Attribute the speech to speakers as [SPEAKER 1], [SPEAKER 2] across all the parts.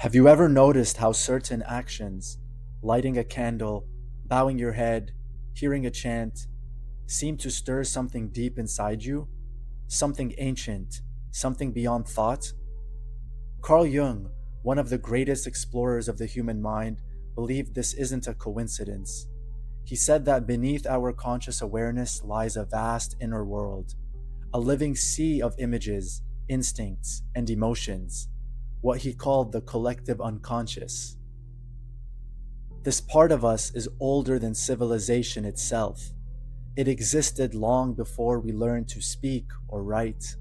[SPEAKER 1] Have you ever noticed how certain actions, lighting a candle, bowing your head, hearing a chant, seem to stir something deep inside you? Something ancient, something beyond thought? Carl Jung, one of the greatest explorers of the human mind, believed this isn't a coincidence. He said that beneath our conscious awareness lies a vast inner world, a living sea of images, instincts, and emotions, what he called the collective unconscious. This part of us is older than civilization itself. It existed long before we learned to speak or write.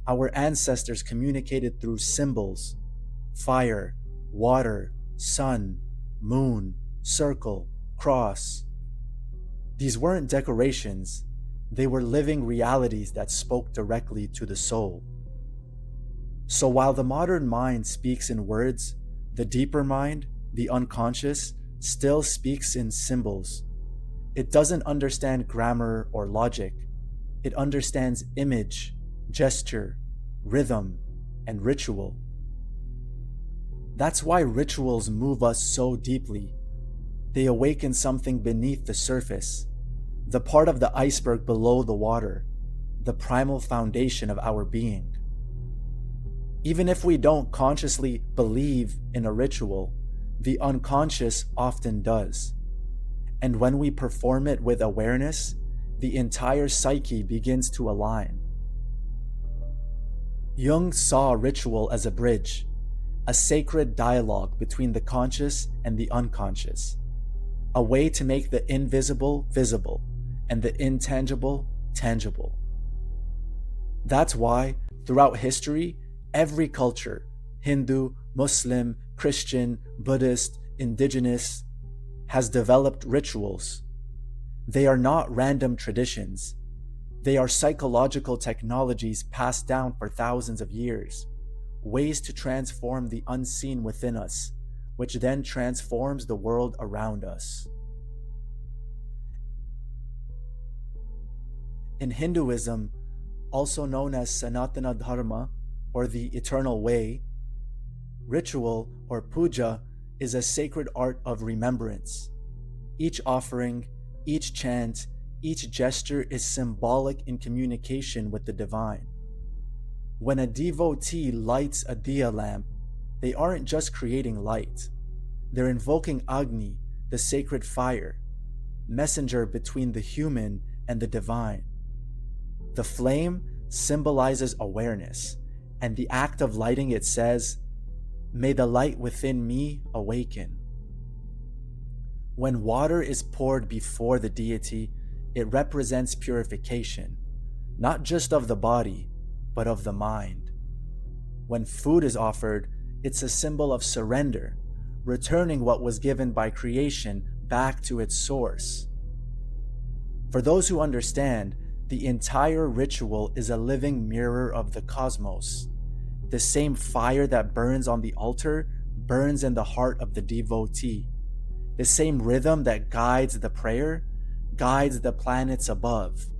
[SPEAKER 1] Our ancestors communicated through symbols: fire, water, sun, moon, circle, cross. These weren't decorations, they were living realities that spoke directly to the soul. So while the modern mind speaks in words, the deeper mind, the unconscious, still speaks in symbols. It doesn't understand grammar or logic. It understands image, gesture, rhythm, and ritual. That's why rituals move us so deeply. They awaken something beneath the surface, the part of the iceberg below the water, the primal foundation of our being. Even if we don't consciously believe in a ritual, the unconscious often does. And when we perform it with awareness, the entire psyche begins to align. Jung saw ritual as a bridge, a sacred dialogue between the conscious and the unconscious, a way to make the invisible visible and the intangible tangible. That's why, throughout history, every culture, Hindu, Muslim, Christian, Buddhist, indigenous, has developed rituals. They are not random traditions. They are psychological technologies passed down for thousands of years, ways to transform the unseen within us, which then transforms the world around us. In Hinduism, also known as Sanatana Dharma, or the eternal way, ritual or puja is a sacred art of remembrance. Each offering, each chant, each gesture is symbolic in communication with the divine. When a devotee lights a diya lamp, they aren't just creating light. They're invoking Agni, the sacred fire, messenger between the human and the divine. The flame symbolizes awareness, and the act of lighting it says, "May the light within me awaken." When water is poured before the deity, it represents purification, not just of the body, but of the mind. When food is offered, it's a symbol of surrender, returning what was given by creation back to its source. For those who understand, the entire ritual is a living mirror of the cosmos. The same fire that burns on the altar burns in the heart of the devotee. The same rhythm that guides the prayer guides the planets above.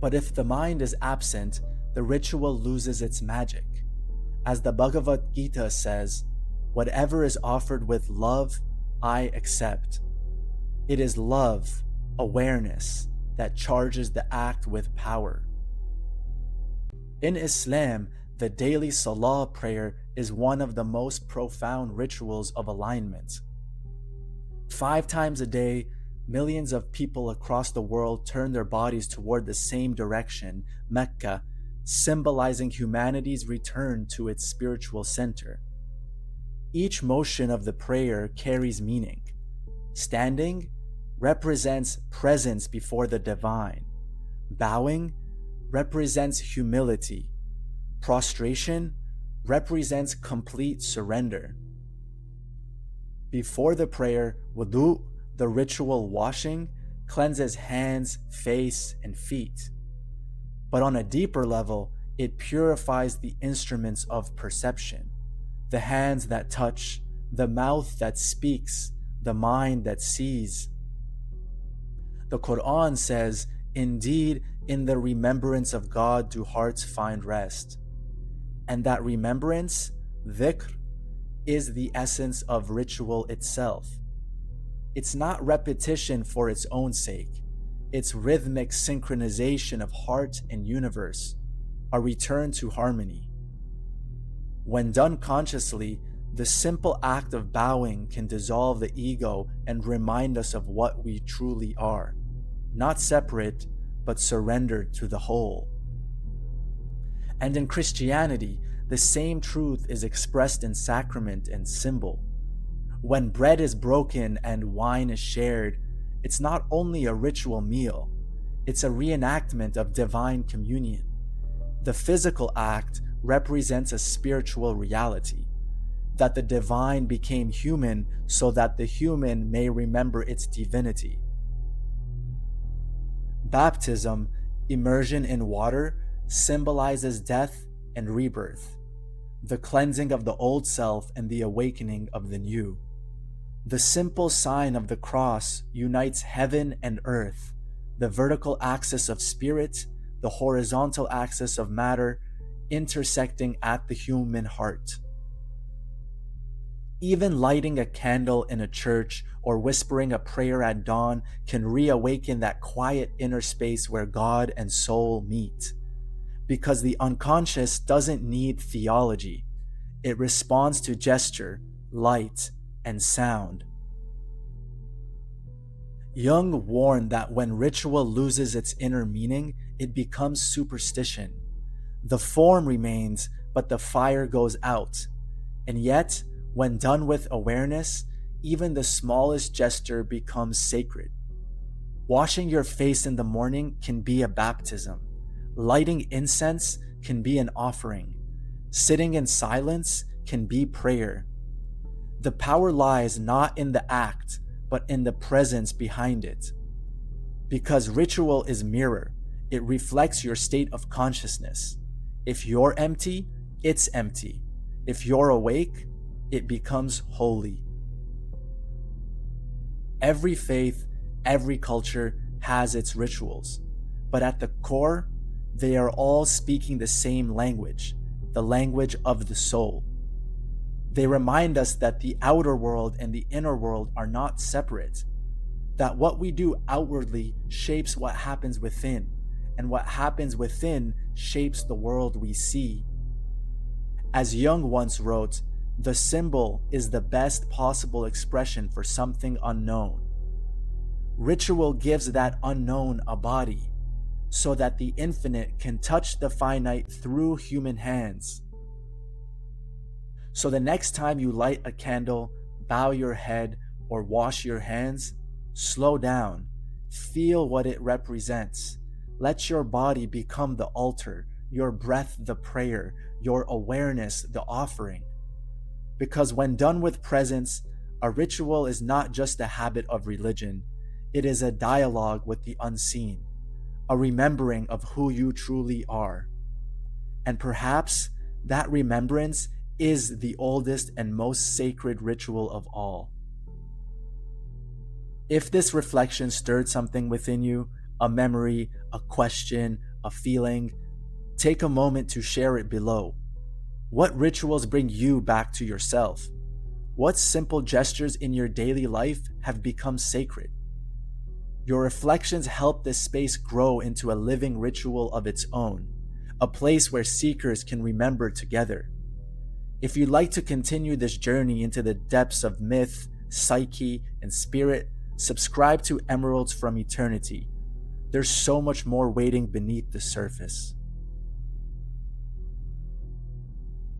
[SPEAKER 1] But if the mind is absent, the ritual loses its magic. As the Bhagavad Gita says, "Whatever is offered with love, I accept." It is love, awareness, that charges the act with power. In Islam, the daily Salah prayer is one of the most profound rituals of alignment. 5 times a day, millions of people across the world turn their bodies toward the same direction, Mecca, symbolizing humanity's return to its spiritual center. Each motion of the prayer carries meaning. Standing represents presence before the divine. Bowing represents humility. Prostration represents complete surrender. Before the prayer, wudu, the ritual washing, cleanses hands, face, and feet. But on a deeper level, it purifies the instruments of perception, the hands that touch, the mouth that speaks, the mind that sees. The Quran says, "Indeed, in the remembrance of God do hearts find rest." And that remembrance, Dhikr is the essence of ritual itself. It's not repetition for its own sake. It's rhythmic synchronization of heart and universe, a return to harmony. When done consciously, the simple act of bowing can dissolve the ego and remind us of what we truly are, not separate, but surrendered to the whole. And in Christianity, the same truth is expressed in sacrament and symbol. When bread is broken and wine is shared, it's not only a ritual meal, it's a reenactment of divine communion. The physical act represents a spiritual reality, that the divine became human so that the human may remember its divinity. Baptism, immersion in water, symbolizes death and rebirth, the cleansing of the old self and the awakening of the new. The simple sign of the cross unites heaven and earth, the vertical axis of spirit, the horizontal axis of matter, intersecting at the human heart. Even lighting a candle in a church or whispering a prayer at dawn can reawaken that quiet inner space where God and soul meet. Because the unconscious doesn't need theology. It responds to gesture, light, and sound. Jung warned that when ritual loses its inner meaning, it becomes superstition. The form remains, but the fire goes out. And yet, when done with awareness, even the smallest gesture becomes sacred. Washing your face in the morning can be a baptism. Lighting incense can be an offering. Sitting in silence can be prayer. The power lies not in the act, but in the presence behind it. Because ritual is mirror, it reflects your state of consciousness. If you're empty, it's empty. If you're awake, it becomes holy. Every faith, every culture has its rituals, but at the core, they are all speaking the same language, the language of the soul. They remind us that the outer world and the inner world are not separate, that what we do outwardly shapes what happens within, and what happens within shapes the world we see. As Jung once wrote, the symbol is the best possible expression for something unknown. Ritual gives that unknown a body, so that the infinite can touch the finite through human hands. So the next time you light a candle, bow your head, or wash your hands, slow down, feel what it represents. Let your body become the altar, your breath the prayer, your awareness the offering. Because when done with presence, a ritual is not just a habit of religion, it is a dialogue with the unseen, a remembering of who you truly are. And perhaps that remembrance is the oldest and most sacred ritual of all. If this reflection stirred something within you, a memory, a question, a feeling, take a moment to share it below. What rituals bring you back to yourself? What simple gestures in your daily life have become sacred? Your reflections help this space grow into a living ritual of its own, a place where seekers can remember together. If you'd like to continue this journey into the depths of myth, psyche, and spirit, subscribe to Emeralds from Eternity. There's so much more waiting beneath the surface.